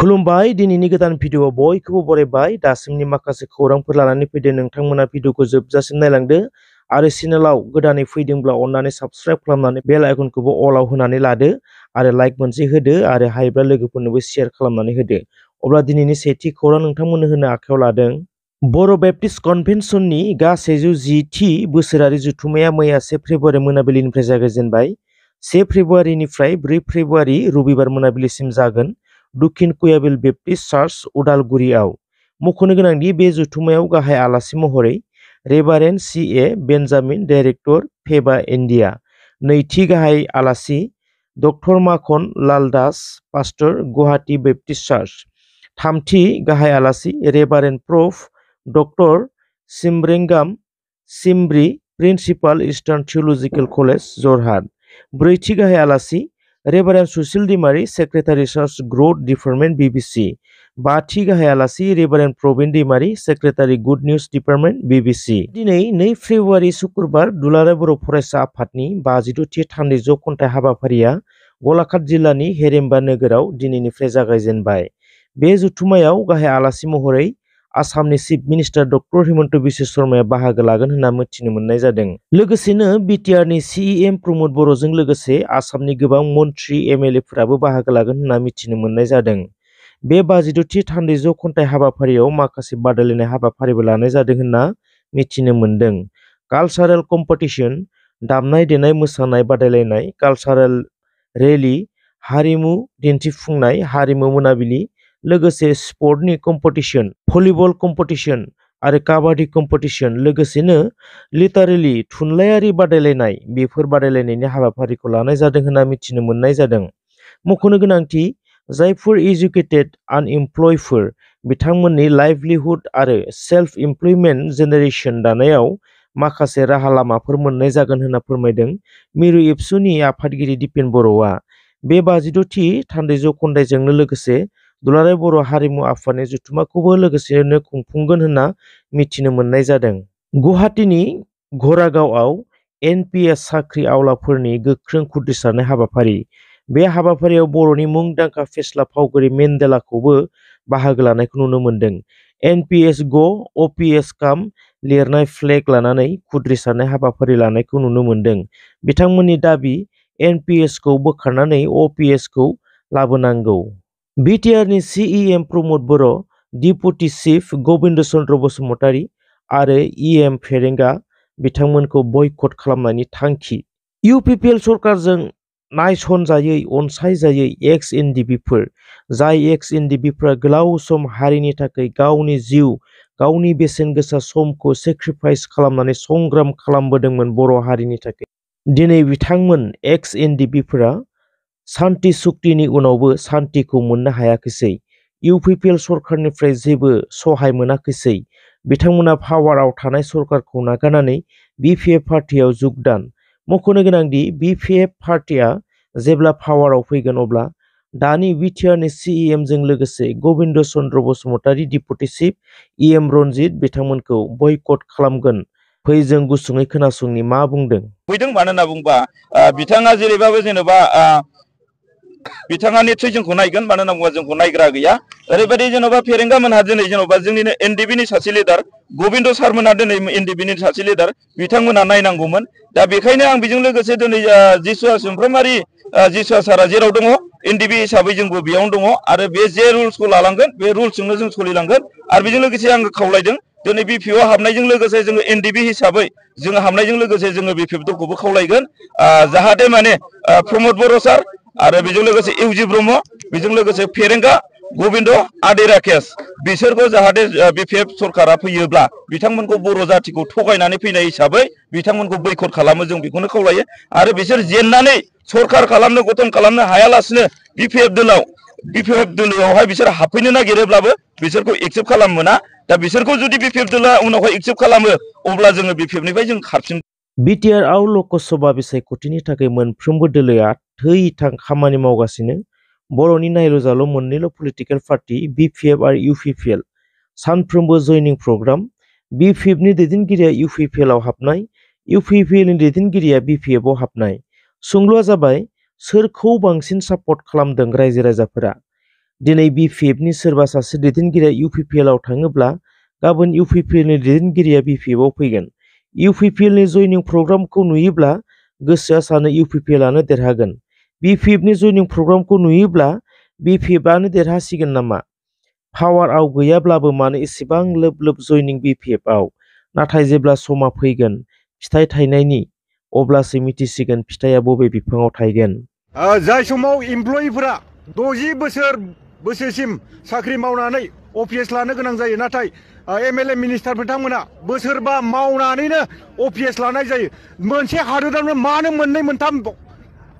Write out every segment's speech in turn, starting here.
खुलुमबाय दिनैनि गोदान भिडिअआव बयखौबो बरायबाय दासिमनि माखासे खौरांफोर लानानै फैदों नोंथांमोना भिडिअखौ जोबजासिम नायलांदो आरो चेनेलाव गोदानै फैदोंब्ला अन्नानै साबस्क्राइब खालामनानै बेल आइकनखौबो अलाव होनानै लादो आरो लाइक मोनसे होदो आरो हायोब्ला लोगोफोरनोबो शेयार खालामनानै होदो। अब्ला दिनैनि सेथि खौरां नोंथांमोननो होनो आखायाव लादों। बर' बेप्टिस्ट कन्भेन्सननि गासै 110थि बोसोरारि जथुम्माया मैया 1 फेब्रुवारि मोनाबिलिनिफ्राय जागायजेनबाय। 1 फेब्रुवारिनिफ्राय 4 फेब्रुवारि रबिबार मोनाबिलिसिम जागोन। दक्षिण कुयाबिल बेप्टिस्ट चार्च उदालगुरियाव मख'नो गोनांदि बे जथुम्मायाव गाहाय आलासि महरै reverend C.A. Benjamin director FEBA India, नैथि गाहाय आलासि doctor Makhan Lal Das pastor Guwahati Baptist church, थामथि गाहाय आलासि reverend prof. Doctor Simbrengam Simbri principal eastern theological college Jorhat, ब्रैथि गाहाय आलासि reverend Sushil Daimari secretary church growth department BBC, बाथि गाहाय आलासि reverend Prabin Daimari secretary good news department BBC। दिनै 2 फेब्रुवारि शुक्रबार दुलाराय बर' फरायसा आफादनि 56थि थान्दैज' खन्थाइ हाबाफारिया गलाघाट जिल्लानि हेरेम्बा नोगोराव दिनैनिफ्राय जागायजेनबाय। बे जथुम्मायाव गाहाय आलासि महरै आसामनि chief minister doctor Himanta Biswa शर्माया बाहागो लागोन होनना मिथिनो मोननाय जादों। लोगोसेनो बिटिआरनि CEM प्रमद बर'जों लोगोसे आसामनि गोबां मन्त्रि MLAफोराबो बाहागो लागोन होनना मिथिनो मोननाय जादों। बे 56थि थान्दैज' खन्थाइ हाबाफारियाव माखासे बादायलायनाय हाबाफारिबो लानाय जादों होनना मिथिनो मोनदों। कालचारेल कम्पिटिशन, दामनाय देनाय मोसानाय बादायलायनाय, कालचारेल रेलि, हारिमु दिन्थिफुंनाय, हारिमु मोनाबिलि, लोगोसे स्पर्टनि कम्पिटिशन, भलिबल कम्पिटिशन आरो काबाडि कम्पिटिशन, लोगोसेनो लिटारेलि थुनलाइयारि बादायलायनाय बेफोर बादायलायनायनि हाबाफारिखौ लानाय जादों होनना मिथिनो मोननाय जादों। मख'नो गोनांथि जायफोर एजुकेटेड आनएमप्लयफोर बिथांमोननि लाइभलिहुड आरो सेल्फ इमप्लयमेन्ट जेनेरेशन दानायाव माखासे राहा लामाफोर मोननाय जागोन होनना फोरमायदों मिरु एबसुनि आफादगिरि दिपेन बर'आ। बे 56थि थान्दैज' खन्थाइजोंनो लोगोसे दुलाराय बर' हारिमु आफादनि जथुम्माखौबो लोगोसेनो खुंफुंगोन होनना मिथिनो मोननाय जादों। गुवाहाटीनि घरागावआव NPS साख्रि आवलाफोरनि गोख्रों खुद्रिसारनाय हाबाफारि। बे हाबाफारियाव बर'नि मुंदांखा फेस्ला फावगिरि मेन्डेलाखौबो बाहागो लानायखौ नुनो मोनदों। NPS Go OPS काम लिरनाय फ्लेग लानानै खुद्रिसारनाय हाबाफारि लानायखौ नुनो मोनदों। बिथांमोननि दाबि NPS खौ बोखारनानै OPS खौ लाबोनांगौ। बिटिआरनि CEM प्रमद बर', डिपुटि चिफ गबिन्द चन्द्र बसुमतारी आरो EM फेरेंगा बिथांमोनखौ बयकट खालामनायनि थांखि। UPPL सरकारजों नायसनजायै अनसायजायै एक्स NDBफोर, जाय एक्स NDBफोरा गोलाव सम हारिनि थाखाय गावनि जिउ, गावनि बेसेन गोसा समखौ सेक्रिफाइस खालामनानै संग्राम खालामबोदोंमोन बर' हारिनि थाखाय। दिनै बिथांमोन एक्स NDBफोरा सान्ति सुक्तिनि उनावबो सान्तिखौ मोननो हायाखैसै। UPPL सरकारनिफ्राय जेबो सहाय मोनाखैसै। बिथांमोना पावाराव थानाय सरकारखौ नागारनानै BPF पार्टियाव जुगदान। मख'नो गोनांदि BPF पार्टिया जेब्ला पावाराव फैगोन अब्ला दानि बिटिआरनि CEM जों लोगोसे Gobinda Chandra Basumatary deputy chief EM Ranjit बिथांमोनखौ बयकट खालामगोन। फै जों गुसुङै खोनासंनि मा बुंदों। फैदों मानो होनना बुंबा बिथाङा जेरैबाबो जेनेबा बिथाङा निस्सय जोंखौ नायगोन, मानो होनना बुङोबा जोंखौ नायग्रा गैया। ओरैबायदि जेन'बा फेरेंगा मोनहा दिनै जेन'बा जोंनिनो NDBनि सासे लिडार, गबिन्द सारमोनहा दिनै NDBनि सासे लिडार, बिथांमोनहा नायनांगौमोन। दा बेखायनो आं बेजों लोगोसे दिनै जिसुवा सुमफ्रामारि जिसुवा सारा जेराव दङ NDB हिसाबै जोंबो बेयावनो दङ आरो बे जे रुल्सखौ लालांगोन बे रुल्सजोंनो जों सोलिलांगोन। आरो बेजों लोगोसे आङो खावलायदों दिनै BPF हाबनायजों लोगोसे जोङो NDB हिसाबै जोङो हाबनायजों लोगोसे जोङो BPF दलखौबो खावलायगोन जाहाथे माने प्रमद बर' सार आरो बेजों लोगोसे इउजि ब्रह्म, बेजों लोगोसे फेरेंगा, गबिन्द, आदै राकेश बिसोरखौ जाहाथे BPF सरकारा फैयोब्ला बिथांमोनखौ बर' जाथिखौ थगायनानै फैनाय हिसाबै बिथांमोनखौ बयकट खालामो, जों बेखौनो खावलायो। आरो बिसोर जेननानै सरकार खालामनो गठन खालामनो हायालासिनो BPF दोलोआवहाय बिसोर हाबफैनो नागिरोब्लाबो बिसोरखौ एक्सेप्ट खालामनो मोना। दा बिसोरखौ जुदि BPF दोलोआ उनावहाय एक्सेप्ट खालामो अब्ला जोङो BPFनिफ्राय जों खारफिन। बिटिआरआव लकसभा बिसायख'थिनि थाखाय मोनफ्रोमबो दोलोआ थै-थां खामानि मावगासिनो। बर'नि नायल' मोननैल' पलिटिकेल पार्टी BPF आरो UPPL सानफ्रोमबो जयनिं प्रग्राम। BPFनि दैदेनगिरिया UPPLआव हाबनाय, UPPLनि दैदेनगिरिया BPFआव हाबनाय। सोंलुआ जाबाय सोरखौ बांसिन सापर्ट खालामदों रायजो राजाफोरा? दिनै BPF नि सोरबा सासे दैदेनगिरिया UPPL आव थाङोब्ला गाबोन UPPL नि दैदेनगिरिया BPF आव फैगोन। UPPL नि जयनिं प्रग्रामखौ नुयोब्ला गोसोआ सानो UPPL आनो देरहागोन। BPF नि जयनिं प्रग्रामखौ नुयोब्ला BPF आनो देरहासिगोन नामा? पावारआव गैयाब्लाबो मानो एसेबां लोब लोब जयनिं BPF आव? नाथाय जेब्ला समा फैगोन फिथाइ थायनायनि अब्लासो मिथिसिगोन फिथाइया बबे बिफाङाव थायगोन। जाय समाव इमप्लयिफोरा 60 बोसोरसिम साख्रि मावनानै अफिस लानो गोनां जायो, नाथाय MLA मिनिस्टार बिथांमोना बोसोरबा मावनानैनो अफिस लानाय जायो। मोनसे हादोरावनो मानो मोननै मोनथाम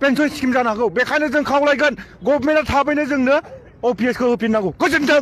पेन्सन स्किम जानांगौ? बेखायनो जों खावलायगोन गभर्नमेन्टआ थाबैनो जोंनो अफिसखौ होफिननांगौ। गोजोन्थों।